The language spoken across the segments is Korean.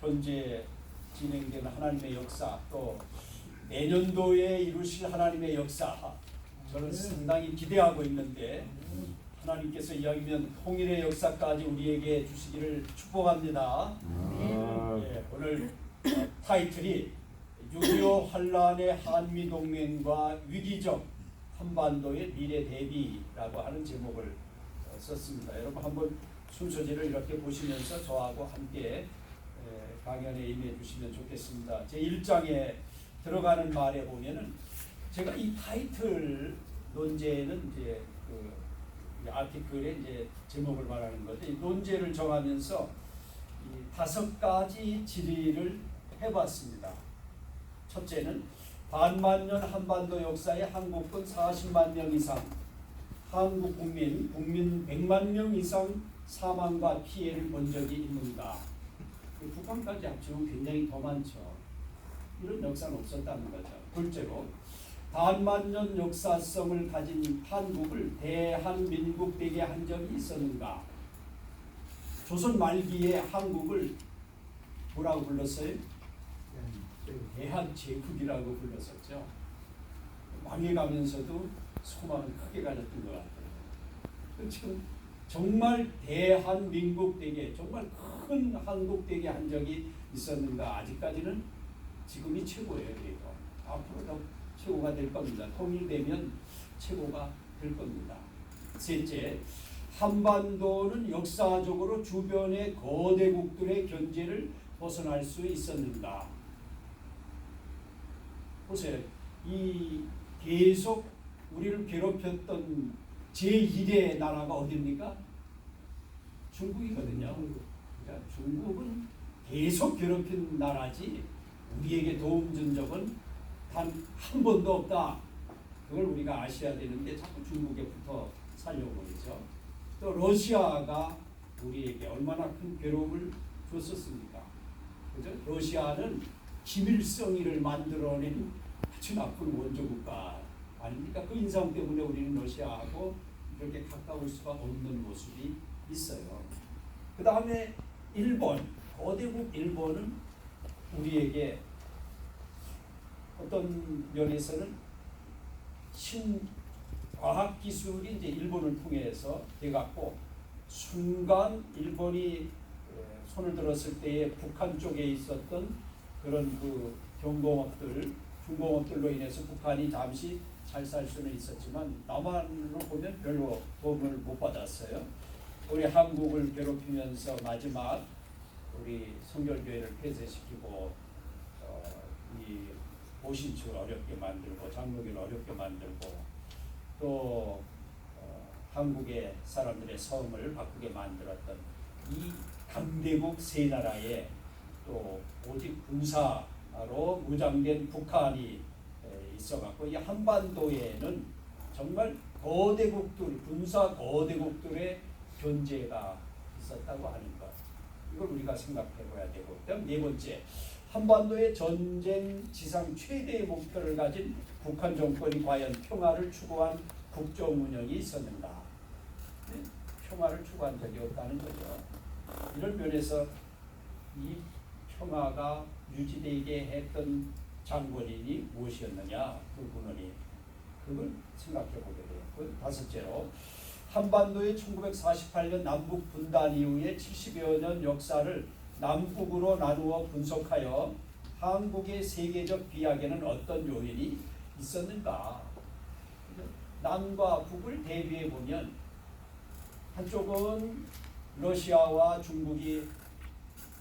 현재 진행되는 하나님의 역사, 또 내년도에 이루실 하나님의 역사, 저는 상당히 기대하고 있는데 하나님께서 이왕이면 통일의 역사까지 우리에게 주시기를 축복합니다. 예, 오늘 타이틀이 6.25 환란의 한미동맹과 위기적 한반도의 미래 대비라고 하는 제목을 썼습니다. 여러분 한번 순서지를 이렇게 보시면서 저하고 함께 강연에 임해 주시면 좋겠습니다. 제 1장에 들어가는 말에 보면은 제가 이 타이틀 논제는 이제 그 아티클의 이제 제목을 말하는 건데, 이 논제를 정하면서 이 5가지 질의를 해봤습니다. 첫째는 반만년 한반도 역사에 한국군 40만 명 이상, 한국 국민 100만 명 이상 사망과 피해를 본 적이 있는가? 북한까지 합치면 굉장히 더 많죠. 이런 역사는 없었다는 거죠. 둘째로 반만년 역사성을 가진 한국을 대한민국 되게 한 적이 있었는가? 조선 말기에 한국을 뭐라고 불렀어요? 대한제국이라고 불렀었죠. 망해가면서도 소망을 크게 가졌던 것 같아요. 지금 정말 대한민국 되게, 정말 큰 한국 되게 한 적이 있었는가? 아직까지는 지금이 최고예요. 그래도 앞으로 더 최고가 될 겁니다. 통일되면 최고가 될 겁니다. 셋째, 한반도는 역사적으로 주변의 거대국들의 견제를 벗어날 수 있었는가? 보세요. 이 계속 우리를 괴롭혔던 제1의 나라가 어디입니까? 중국이거든요. 그러니까 중국은 계속 괴롭힌 나라지 우리에게 도움 준 적은 단 한 번도 없다. 그걸 우리가 아셔야 되는데 자꾸 중국에 붙어 살려고 그러죠. 또 러시아가 우리에게 얼마나 큰 괴로움을 줬었습니까? 그죠? 러시아는 김일성이를 만들어낸 아주 나쁜 원조국가 아닙니까? 그 인상 때문에 우리는 러시아하고 이렇게 가까울 수가 없는 모습이 있어요. 그 다음에 일본, 거대국 일본은 우리에게 어떤 면에서는 과학기술이 이제 일본을 통해서 돼갖고 순간 일본이 손을 들었을 때에 북한 쪽에 있었던 그런 그 경공업들, 중공업들로 인해서 북한이 잠시 잘 살 수는 있었지만 남한으로 보면 별로 도움을 못 받았어요. 우리 한국을 괴롭히면서 마지막 우리 성결교회를 폐쇄시키고 이 보신처를 어렵게 만들고 장로교를 어렵게 만들고 또 한국의 사람들의 성을 바꾸게 만들었던 이 강대국 세 나라에 또 오직 군사로 무장된 북한이 있어갖고 이 한반도에는 정말 거대국들, 군사 거대국들의 견제가 있었다고 하는 것, 이걸 우리가 생각해봐야 되고, 그다음 네 번째, 한반도의 전쟁 지상 최대의 목표를 가진 북한 정권이 과연 평화를 추구한 국정 운영이 있었는가? 네? 평화를 추구한 적이 없다는 거죠. 이런 면에서 이 평화가 유지되게 했던 장본인이 무엇이었느냐? 그 군원이 그걸 생각해 보게 돼요. 그 다섯째로 한반도의 1948년 남북 분단 이후에 70여 년 역사를 남북으로 나누어 분석하여 한국의 세계적 비약에는 어떤 요인이 있었는가? 남과 북을 대비해 보면 한쪽은 러시아와 중국이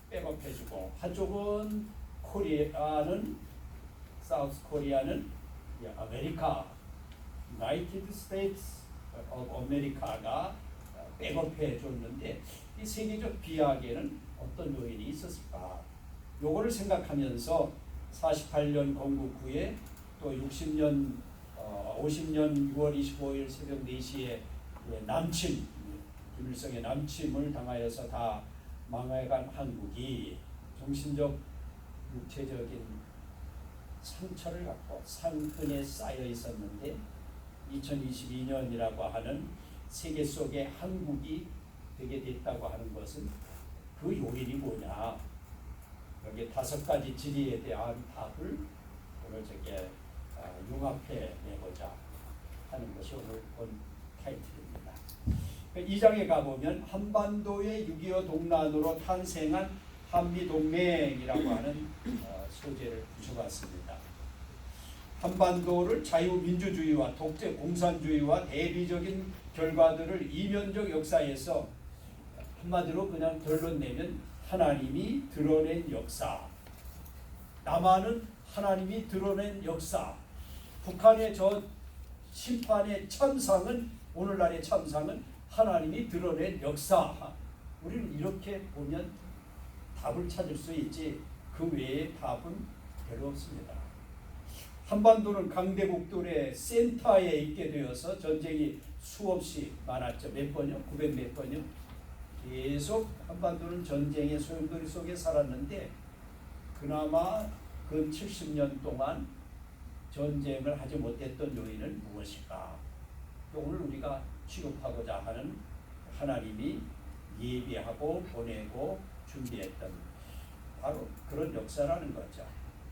백업해주고 한쪽은 코리아는 사우스 코리아는 아메리카, 유나이티드 스테이츠 오브 아메리카가 백업해 줬는데 이 세계적 비약에는 어떤 요인이 있었을까? 요거를 생각하면서 48년 건국 후에 또 50년 6월 25일 새벽 4시에 남침, 김일성의 남침을 당하여서 다 망해간 한국이 정신적, 육체적인 상처를 갖고 상흔에 쌓여 있었는데 2022년이라고 하는 세계 속에 한국이 되게 됐다고 하는 것은 그 요인이 뭐냐? 여기 5가지 진리에 대한 답을 오늘 융합해 내고자 하는 것이 오늘 본 타이틀입니다. 2장에 가보면 한반도의 6.25 동란으로 탄생한 한미동맹이라고 하는 소재를 붙여봤습니다. 한반도를 자유민주주의와 독재 공산주의와 대비적인 결과들을 이면적 역사에서 한마디로 그냥 결론 내면 하나님이 드러낸 역사, 남한은 하나님이 드러낸 역사, 북한의 저 심판의 참상은, 오늘날의 참상은 하나님이 드러낸 역사. 우리는 이렇게 보면 답을 찾을 수 있지 그 외에 답은 별로 없습니다. 한반도는 강대국들의 센터에 있게 되어서 전쟁이 수없이 많았죠. 몇 번요? 900 몇 번요? 계속 한반도는 전쟁의 소용돌이 속에 살았는데 그나마 근 70년 동안 전쟁을 하지 못했던 요인은 무엇일까? 오늘 우리가 취급하고자 하는 하나님이 예비하고 보내고 준비했던 바로 그런 역사라는 거죠.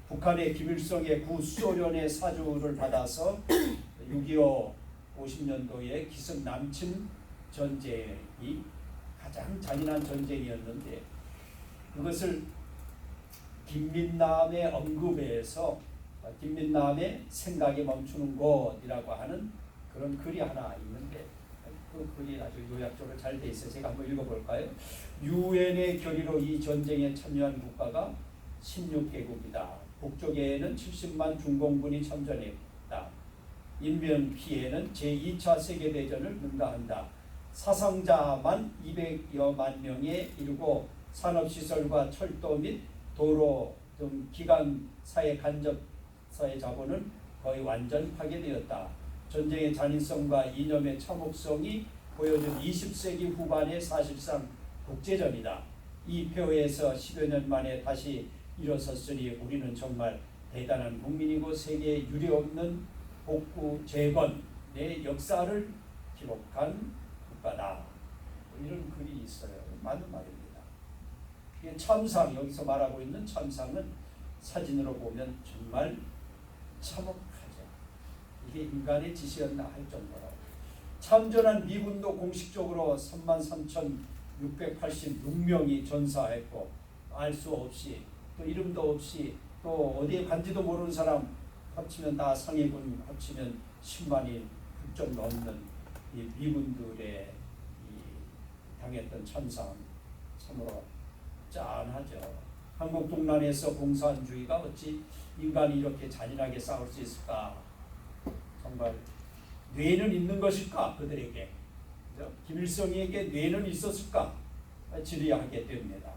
북한의 김일성의 구소련의 사주를 받아서 6.25 50년도에 기습 남침 전쟁이 가장 잔인한 전쟁이었는데 그것을 김민남의 언급에서 김민남의 생각이 멈추는 곳이라고 하는 그런 글이 하나 있는데 그 글이 아주 요약적으로 잘 돼 있어요. 제가 한번 읽어볼까요? 유엔의 결의로 이 전쟁에 참여한 국가가 16개국이다. 북쪽에는 70만 중공군이 참전했다. 인명 피해는 제2차 세계대전을 능가한다. 사상자만 200여만 명에 이르고 산업시설과 철도 및 도로 등 기관사의 간접사의 자본은 거의 완전 파괴되었다. 전쟁의 잔인성과 이념의 참혹성이 보여준 20세기 후반의 사실상 국제전이다. 이 폐허에서 10여 년 만에 다시 일어섰으니 우리는 정말 대단한 국민이고 세계에 유례없는 복구 재건의 역사를 기록한 국가다. 이런 글이 있어요. 맞는 말입니다. 이게 참상, 여기서 말하고 있는 참상은 사진으로 보면 정말 참혹하죠. 이게 인간의 짓이었나 할 정도로. 참전한 미군도 공식적으로 33,686명이 전사했고 알 수 없이 또 이름도 없이 또 어디에 간지도 모르는 사람 합치면 다 상해군 합치면 10만이 훌쩍 넘는 이 미군들의 당했던 참상 참으로 짠하죠. 한국 동란에서 공산주의가 어찌 인간이 이렇게 잔인하게 싸울 수 있을까? 정말 뇌는 있는 것일까? 그들에게 김일성에게 뇌는 있었을까? 질의하게 됩니다.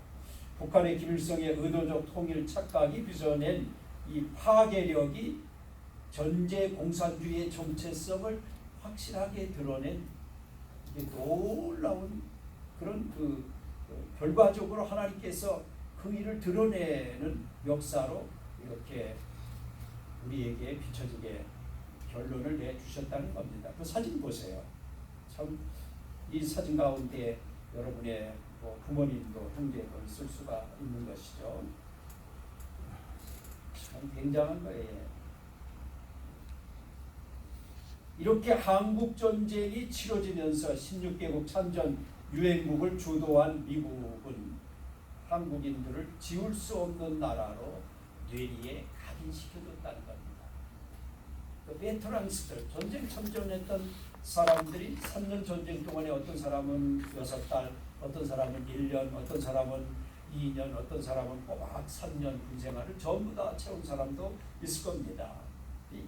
북한의 김일성의 의도적 통일 착각이 빚어낸 이 파괴력이 전제 공산주의의 정체성을 확실하게 드러낸 놀라운 그런 결과적으로 하나님께서 그 일을 드러내는 역사로 이렇게 우리에게 비춰지게 결론을 내주셨다는 겁니다. 그 사진 보세요. 참 이 사진 가운데 여러분의 부모님도 형제도 있을 수가 있는 것이죠. 참 굉장한 거예요. 이렇게 한국전쟁이 치러지면서 16개국 참전 유엔국을 주도한 미국은 한국인들을 지울 수 없는 나라로 뇌리에 각인시켜줬다는 겁니다. 베테랑스들, 전쟁 참전했던 사람들이 3년 전쟁 동안에 어떤 사람은 6달, 어떤 사람은 1년, 어떤 사람은 2년, 어떤 사람은 꼬박 3년 군생활을 전부 다 채운 사람도 있을 겁니다.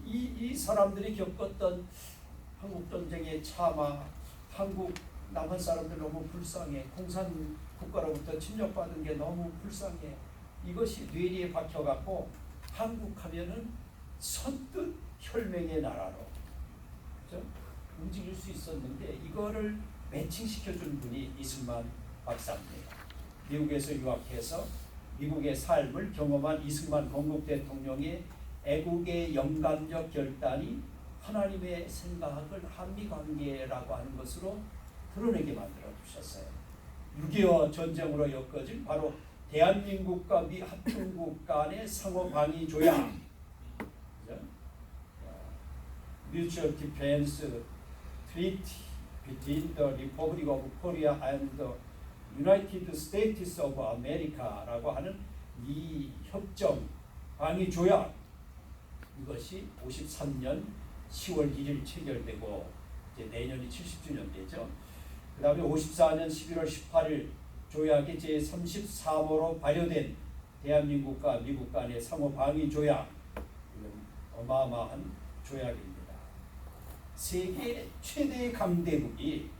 이 사람들이 겪었던 한국전쟁의 참화, 한국 남한 사람들 너무 불쌍해, 공산 국가로부터 침략받은 게 너무 불쌍해, 이것이 뇌리에 박혀갖고 한국하면은 선뜻 혈맹의 나라로 그렇죠? 움직일 수 있었는데 이거를 매칭시켜준 분이 이승만 박사입니다. 미국에서 유학해서 미국의 삶을 경험한 이승만 건국 대통령의 애국의 영감적 결단이 하나님의 생각을 한미관계라고 하는 것으로 드러내게 만들어 주셨어요. 6.25 전쟁으로 엮어진 바로 대한민국과 미 합중국 간의 상호 방위 조약, Mutual Defense Treaty between the Republic of Korea and the United States of America라고 하는 이 협정 방위 조약, 이것이 53년 10월 1일 체결되고 이제 내년이 70주년 되죠. 그 다음에 54년 11월 18일 조약의 제33호로 발효된 대한민국과 미국 간의 상호 방위 조약, 이건 어마어마한 조약입니다. 세계 최대 강대국이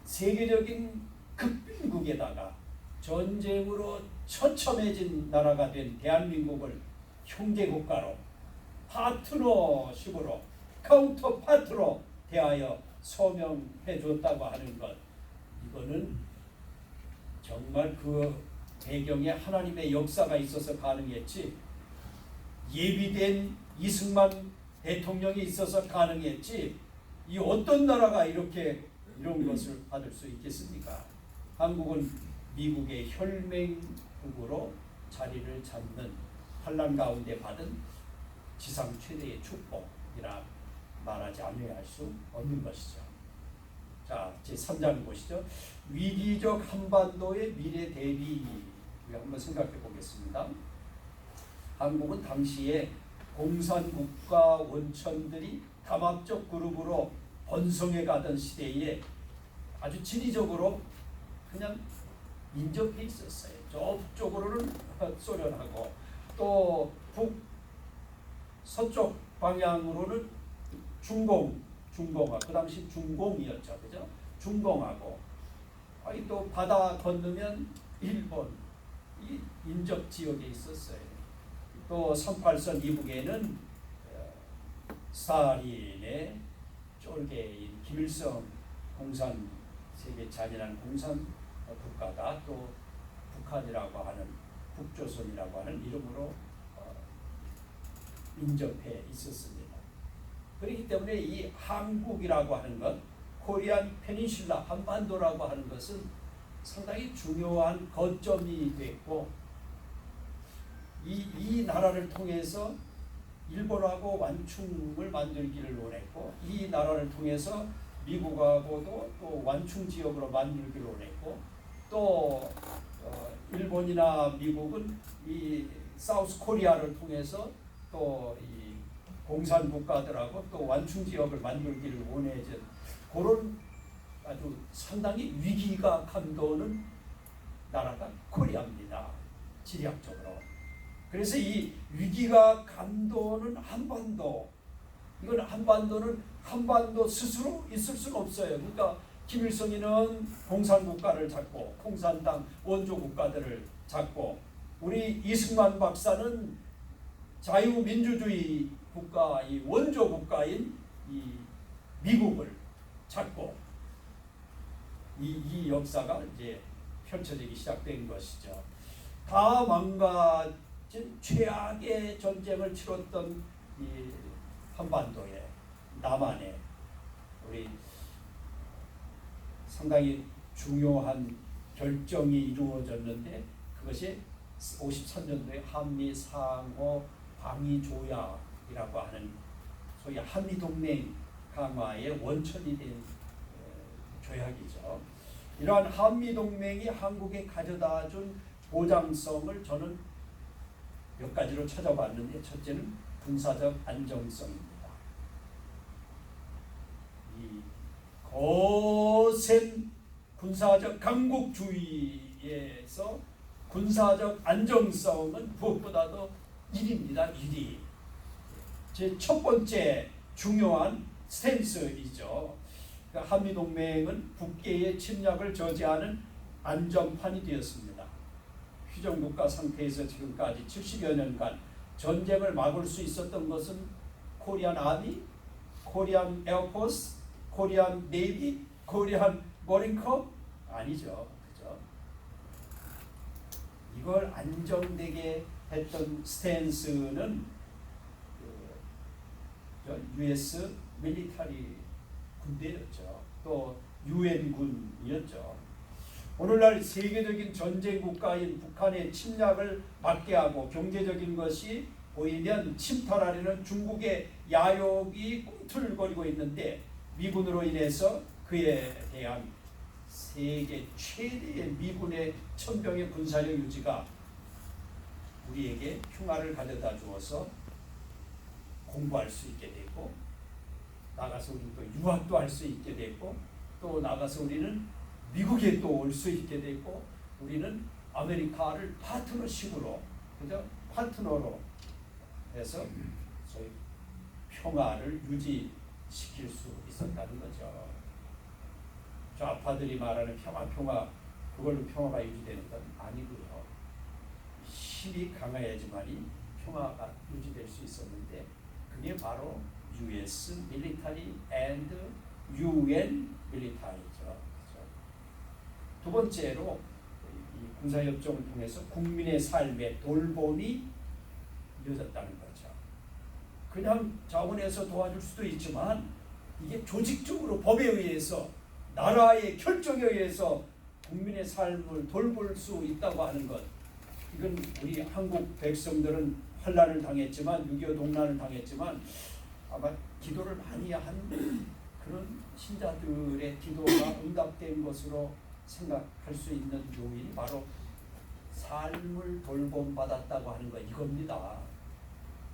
세계적인 극빈국에다가 전쟁으로 처참해진 나라가 된 대한민국을 형제국가로 파트너십으로 카운터 파트로 대하여 서명해 줬다고 하는 것, 이거는 정말 그 배경에 하나님의 역사가 있어서 가능했지, 예비된 이승만 대통령이 있어서 가능했지, 이 어떤 나라가 이렇게 이런 것을 받을 수 있겠습니까? 한국은 미국의 혈맹국으로 자리를 잡는 환란 가운데 받은 지상 최대의 축복이라 말하지 않아야 할 수 없는 것이죠. 자, 제3장 보시죠. 위기적 한반도의 미래 대비, 한번 생각해 보겠습니다. 한국은 당시에 공산국가 원천들이 다막적 그룹으로 번성해 가던 시대에 아주 지리적으로 그냥 인접해 있었어요. 저 북쪽으로는 소련하고 또 서쪽 방향으로는 중공하고, 그 당시 중공이었죠, 그죠? 중공하고, 또 바다 건너면 일본, 이 인접 지역에 있었어요. 또 38선 이북에는 스탈린의 쫄개인 김일성 공산, 세계 잔인한 공산 국가가 또 북한이라고 하는, 북조선이라고 하는 이름으로 인접해 있었습니다. 그렇기 때문에 이 한국이라고 하는 것, 코리안 페닌슐라, 한반도라고 하는 것은 상당히 중요한 거점이 됐고, 이 나라를 통해서 일본하고 완충을 만들기를 원했고, 이 나라를 통해서 미국하고도 또 완충 지역으로 만들기를 원했고, 또 일본이나 미국은 이 사우스 코리아를 통해서 또 이 공산 국가들하고 또 완충 지역을 만들기를 원해진 그런 아주 상당히 위기가 감도는 나라가 코리아입니다. 지리학적으로. 그래서 이 위기가 감도는 한반도, 이건 한반도는 한반도 스스로 있을 수가 없어요. 그러니까 김일성이는 공산국가를 잡고 공산당 원조국가들을 잡고, 우리 이승만 박사는 자유민주주의 국가, 이 원조국가인 이 미국을 잡고, 이 역사가 이제 펼쳐지기 시작된 것이죠. 다 망가진 최악의 전쟁을 치렀던 이 한반도에, 남한에 우리 상당히 중요한 결정이 이루어졌는데, 그것이 53년도에 한미 상호 방위 조약이라고 하는 소위 한미 동맹 강화의 원천이 된 조약이죠. 이러한 한미 동맹이 한국에 가져다준 보장성을 저는 몇 가지로 찾아봤는데, 첫째는 군사적 안정성입니다. 이 거센 군사적 강국주의에서 군사적 안정성은 무엇보다도 1위입니다. 1위. 제 첫 번째 중요한 스탠스이죠. 한미동맹은 북계의 침략을 저지하는 안전판이 되었습니다. 휴전국가 상태에서 지금까지 70여 년간 전쟁을 막을 수 있었던 것은 코리안 아미, 코리안 에어포스, 코리안 네이비, 코리안 머린컵 아니죠. 그죠? 이걸 안정되게 했던 스탠스는 US 밀리터리 군대였죠. 또 UN 군이었죠. 오늘날 세계적인 전쟁 국가인 북한의 침략을 막게 하고 경제적인 것이 보이면 침탈하려는 중국의 야욕이 꿈틀거리고 있는데 미군으로 인해서 그에 대한 세계 최대의 미군의 천병의 군사력 유지가 우리에게 평화를 가져다 주어서 공부할 수 있게 되고 나가서 우리는 또 유학도 할 수 있게 되고 또 나가서 우리는 미국에 또 올 수 있게 되고 우리는 아메리카를 파트너십으로 그죠? 파트너로 해서 저희 평화를 유지시킬 수 있었다는 거죠. 좌파들이 말하는 평화 그걸로 평화가 유지되는 건 아니고요. 힘이 강해야지만이 평화가 유지될 수 있었는데 그게 바로 U.S. military and UN military죠. 두 번째로 이 군사협정을 통해서 국민의 삶의 돌봄이 이루어졌다는 거죠. 그냥 자원에서 도와줄 수도 있지만 이게 조직적으로 법에 의해서 나라의 결정에 의해서 국민의 삶을 돌볼 수 있다고 하는 것, 이건 우리 한국 백성들은 환난을 당했지만 6.25 동란을 당했지만 아마 기도를 많이 한 그런 신자들의 기도가 응답된 것으로 생각할 수 있는 요인이 바로 삶을 돌봄받았다고 하는 거 이겁니다.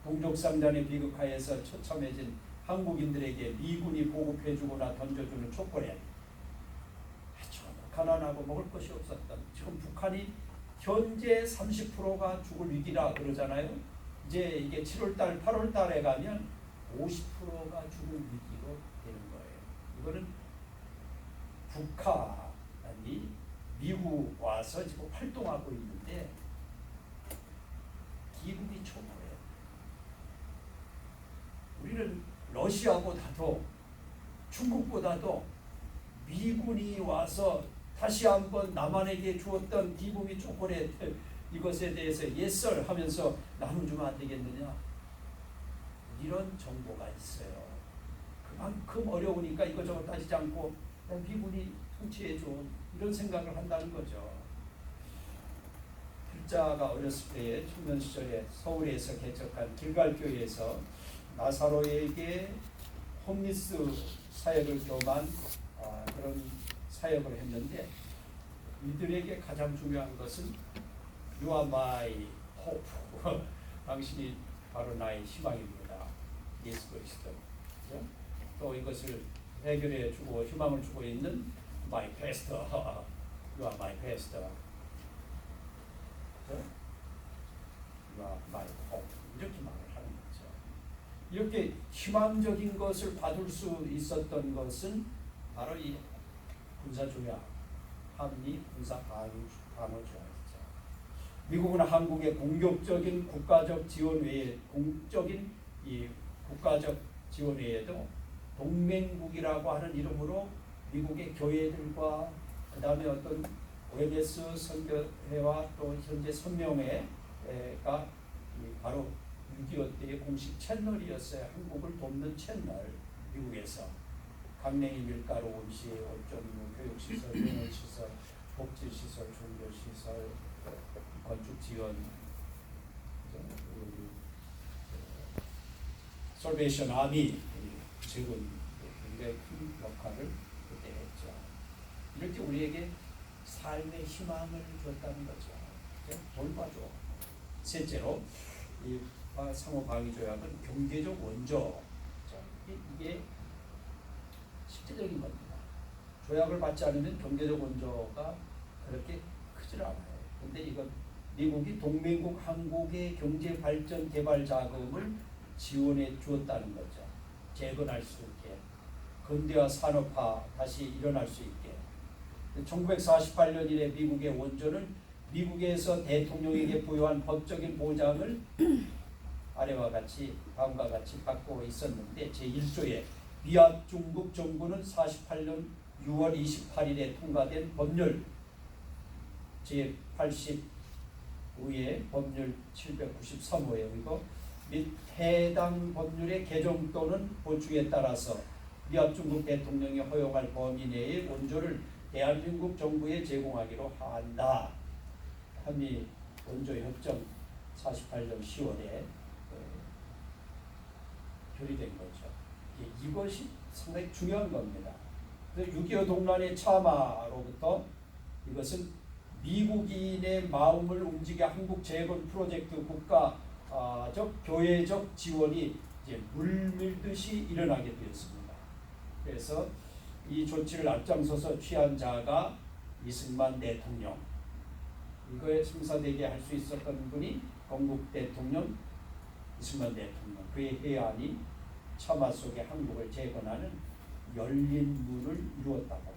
동족상잔의 비극하에서 처참해진 한국인들에게 미군이 보급해주거나 던져주는 초콜릿, 아주 가난하고 먹을 것이 없었던, 지금 북한이 현재 30%가 죽을 위기라 그러잖아요. 이제 이게 7월달, 8월달에 가면 50%가 죽을 위기로 되는 거예요. 이거는 북한이 미국 와서 지금 활동하고 있는데 기분이 초보해요. 우리는 러시아보다도 중국보다도 미군이 와서 다시 한번 남한에게 주었던 기부미 초콜릿 이것에 대해서 예썰 하면서 나눠주면 안 되겠느냐, 이런 정보가 있어요. 그만큼 어려우니까 이것저것 따지지 않고 미군이 통치해줘 이런 생각을 한다는 거죠. 필자가 어렸을 때에 청년 시절에 서울에서 개척한 길갈교회에서 나사로에게 홈리스 사역을 겸한 그런 사역을 했는데 이들에게 가장 중요한 것은 You are my hope. 당신이 바로 나의 희망입니다. 예수 그리스도. 또 이것을 해결해 주고 희망을 주고 있는 my pastor. You are my pastor. You are my hope. 이렇게 말을 하는 거죠. 이렇게 희망적인 것을 받을 수 있었던 것은 바로 이 군사조약, 한미 군사 방어조약이죠. 미국은 한국의 공격적인 국가적 지원 외에 공적인 이 국가적 지원 외에도 동맹국이라고 하는 이름으로 미국의 교회들과 그 다음에 어떤 OMS 선교회와 또 현재 선명회가 바로 6.25 때의 공식 채널이었어요. 한국을 돕는 채널. 미국에서 강냉이 밀가루 온시, 올점 교육시설, 병원시설, 복지시설, 종교시설, 건축지원, 솔베이션 아미 지금 굉장히 큰 역할을 그때 했죠. 이렇게 우리에게 삶의 희망을 줬다는 거죠. 돌봐줘. 셋째로 이 상호방위조약은 경제적 원조. 이게 실제적인 겁니다. 조약을 받지 않으면 경제적 원조가 그렇게 크질 않아요. 근데 이건 미국이 동맹국 한국의 경제 발전 개발 자금을 지원해 주었다는 거죠. 재건할 수 있게, 근대화 산업화 다시 일어날 수 있게. 1948년 이래 미국의 원조는 미국에서 대통령에게 부여한 법적인 보장을 아래와 같이 다음과 같이 받고 있었는데 제1조에 미합 중국 정부는 48년 6월 28일에 통과된 법률 제85의 법률 793호에 의거 및 해당 법률의 개정 또는 보충에 따라서 미합 중국 대통령이 허용할 범위 내의 원조를 대한민국 정부에 제공하기로 한다. 한미 원조 협정 48년 10월에 결의된 거죠. 이것이 상당히 중요한 겁니다. 6.25 동란의 참화로부터 이것은 미국인의 마음을 움직여 한국 재건 프로젝트 국가적 교회적 지원이 이제 물밀듯이 일어나게 되었습니다. 그래서 이 조치를 앞장서서 취한 자가 이승만 대통령, 이거에 성사되게 할 수 있었던 분이 건국 대통령 이승만 대통령, 그의 해안이 참화 속에 한국을 재건하는 열린 문을 이루었다고 합니다.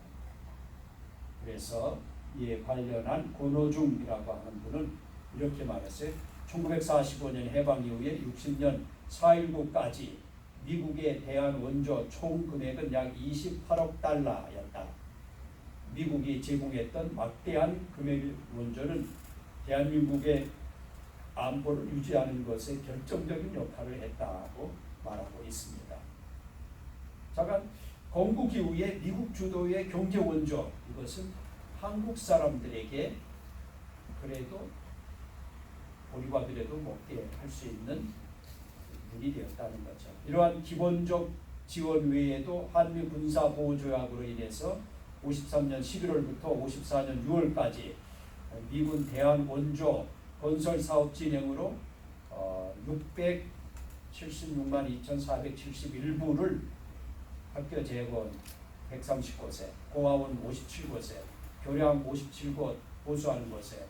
그래서 이에 관련한 권오중이라고 하는 분은 이렇게 말했어요. 1945년 해방 이후에 60년 4.19까지 미국에 대한 원조 총 금액은 약 28억 달러였다. 미국이 제공했던 막대한 금액의 원조는 대한민국의 안보를 유지하는 것에 결정적인 역할을 했다고 말하고 있습니다. 잠깐 건국 이후에 미국 주도의 경제 원조, 이것은 한국 사람들에게 그래도 보리밥이라도 먹게 할 수 있는 문이 되었다는 거죠. 이러한 기본적 지원 외에도 한미 군사 보호 조약으로 인해서 53년 11월부터 54년 6월까지 미군 대한 원조 건설 사업 진행으로 676만 2,471부를 학교 재건 130곳에, 공화원 57곳에, 교량 57곳 보수하는 곳에,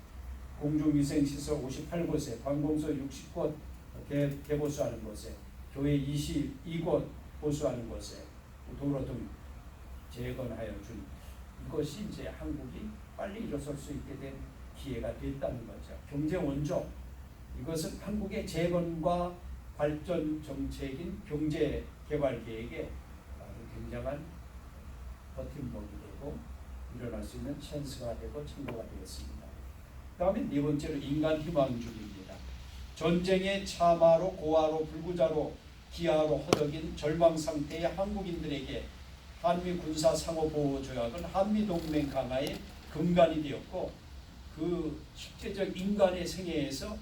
공중위생시설 58곳에, 관공서 60곳 개보수하는 곳에, 교회 22곳 보수하는 곳에 도로 등 재건하여 준, 이것이 이제 한국이 빨리 일어설 수 있게 된 기회가 됐다는 거죠. 경제 원조, 이것은 한국의 재건과 발전 정책인 경제 개발 계획에 굉장한 버팀목이 되고 일어날 수 있는 찬스가 되고 참고가 되었습니다. 다음에 네 번째로 인간 희망주의입니다. 전쟁의 참화로 고아로 불구자로 기아로 허덕인 절망 상태의 한국인들에게 한미 군사 상호 보호 조약은 한미 동맹 강화의 근간이 되었고, 그 실제적 인간의 생애에서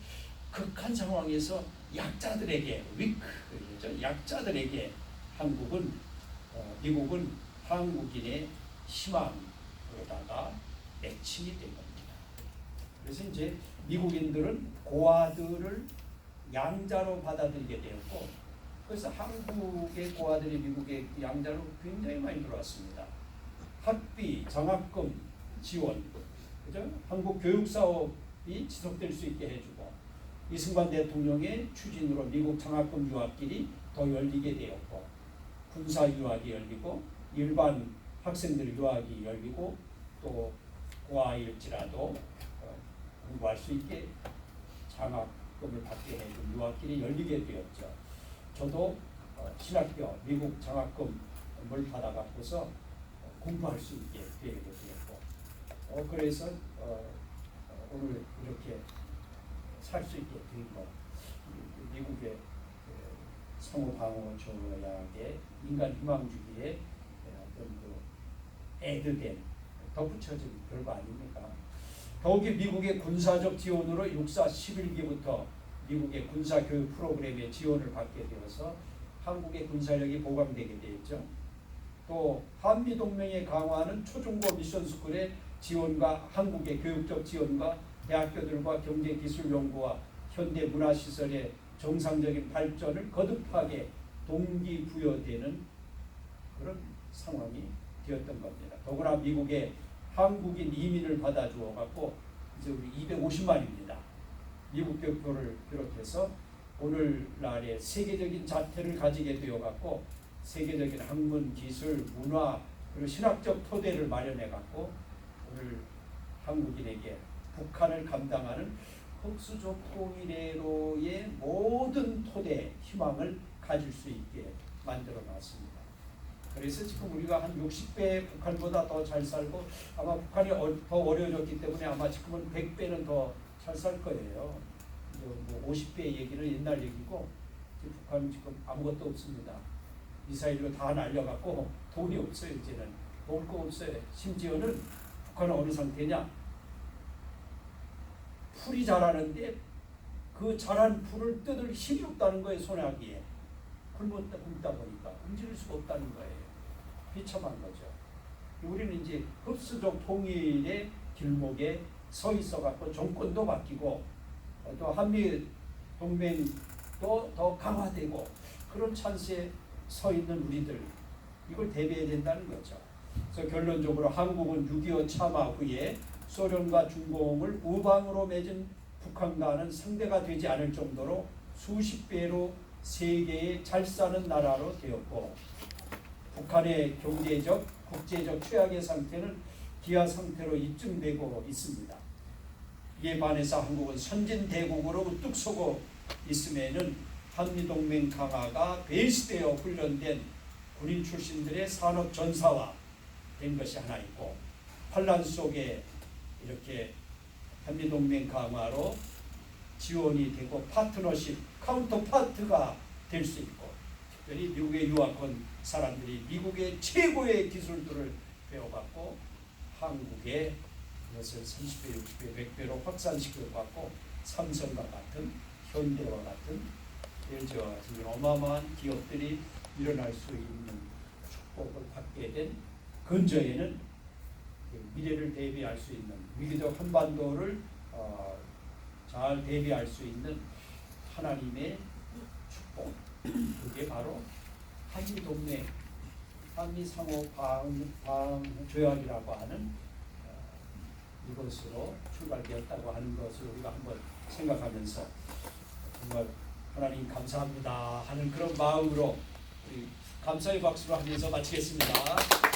극한 상황에서 약자들에게 약자들에게 미국은 한국인의 희망으로다가 맺힘이 된 겁니다. 그래서 이제 미국인들은 고아들을 양자로 받아들이게 되었고, 그래서 한국의 고아들이 미국의 양자로 굉장히 많이 들어왔습니다. 학비, 장학금 지원, 그죠? 한국 교육 사업이 지속될 수 있게 해주고, 이승만 대통령의 추진으로 미국 장학금 유학길이 더 열리게 되었고, 군사 유학이 열리고, 일반 학생들 유학이 열리고, 또 고아일지라도 공부할 수 있게 장학금을 받게 해준 유학길이 열리게 되었죠. 저도 신학교 미국 장학금을 받아갖고서 공부할 수 있게 되게 되었고, 그래서 오늘 이렇게 살 수 있게 된 것, 미국의 상호 방어 조약의 인간 희망주의의 어떤 그 애드된 덧붙여진 결과 아닙니까? 더욱이 미국의 군사적 지원으로 육사 11기부터 미국의 군사교육 프로그램의 지원을 받게 되어서 한국의 군사력이 보강되게 되었죠. 또 한미동맹의 강화는 초중고 미션스쿨의 지원과 한국의 교육적 지원과 대학교들과 경제기술연구와 현대문화시설의 정상적인 발전을 거듭하게 동기부여되는 그런 상황이 되었던 겁니다. 더구나 미국의 한국인 이민을 받아주어 갖고 이제 우리 250만입니다. 미국 교포를 비롯해서 오늘날의 세계적인 자태를 가지게 되어 갖고 세계적인 학문, 기술, 문화 그리고 신학적 토대를 마련해 갖고 오늘 한국인에게 북한을 감당하는 흑수저 통일회로의 모든 토대, 희망을 가질 수 있게 만들어 놨습니다. 그래서 지금 우리가 한 60배 북한보다 더 잘 살고, 아마 북한이 더 어려워졌기 때문에 아마 지금은 100배는 더 잘 살 거예요. 뭐 50배 얘기는 옛날 얘기고, 북한은 지금 아무것도 없습니다. 미사일로 다 날려갖고 돈이 없어요. 이제는 볼 거 없어요. 심지어는 북한은 어느 상태냐? 풀이 자라는데 그 자란 풀을 뜯을 힘이 없다는 거예요. 소나기에 굶다 보니까 움직일 수가 없다는 거예요. 비참한 거죠. 우리는 이제 흡수적 통일의 길목에 서 있어 갖고 정권도 바뀌고 또 한미 동맹도 더 강화되고 그런 찬스에 서 있는 우리들, 이걸 대비해야 된다는 거죠. 그래서 결론적으로 한국은 6.25 참화 후에 소련과 중공을 우방으로 맺은 북한과는 상대가 되지 않을 정도로 수십 배로 세계에 잘 사는 나라로 되었고, 북한의 경제적, 국제적 최악의 상태는 기아 상태로 입증되고 있습니다. 이에 반해서 한국은 선진대국으로 우뚝 서고 있음에는 한미동맹 강화가 베이스되어 훈련된 군인 출신들의 산업 전사화 된 것이 하나 있고, 환란 속에 이렇게 한미동맹 강화로 지원이 되고 파트너십, 카운터파트가 될 수 있고, 특별히 미국에 유학 온 사람들이 미국의 최고의 기술들을 배워갖고 한국에 이것을 30배, 60배, 100배로 확산시켜갖고 삼성과 같은, 현대와 같은, LG와 같은 어마어마한 기업들이 일어날 수 있는 축복을 받게 된 근저에는 미래를 대비할 수 있는, 위기적 한반도를 잘 대비할 수 있는 하나님의 축복, 그게 바로 한미동맹, 한미상호 방어 조약이라고 하는 이것으로 출발되었다고 하는 것을 우리가 한번 생각하면서 정말 하나님 감사합니다 하는 그런 마음으로 우리 감사의 박수로 하면서 마치겠습니다.